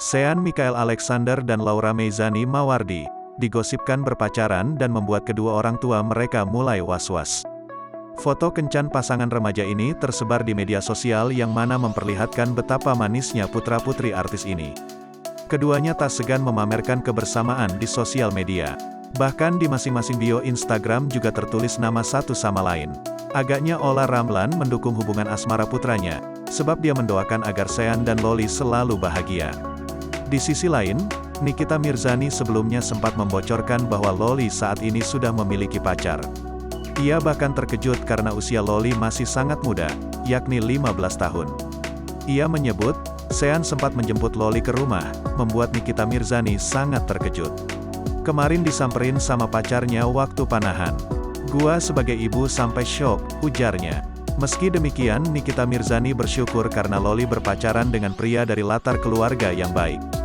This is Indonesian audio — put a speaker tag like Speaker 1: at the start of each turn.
Speaker 1: Sean Michael Alexander dan Laura Meizani Mawardi digosipkan berpacaran dan membuat kedua orang tua mereka mulai was-was. Foto kencan pasangan remaja ini tersebar di media sosial yang mana memperlihatkan betapa manisnya putra-putri artis ini. Keduanya tak segan memamerkan kebersamaan di sosial media. Bahkan di masing-masing bio Instagram juga tertulis nama satu sama lain. Agaknya Olla Ramlan mendukung hubungan asmara putranya, sebab dia mendoakan agar Sean dan Loli selalu bahagia. Di sisi lain, Nikita Mirzani sebelumnya sempat membocorkan bahwa Loli saat ini sudah memiliki pacar. Ia bahkan terkejut karena usia Loli masih sangat muda, yakni 15 tahun. Ia menyebut, Sean sempat menjemput Loli ke rumah, membuat Nikita Mirzani sangat terkejut. Kemarin disamperin sama pacarnya waktu panahan. Gua sebagai ibu sampai syok, ujarnya. Meski demikian, Nikita Mirzani bersyukur karena Loli berpacaran dengan pria dari latar keluarga yang baik.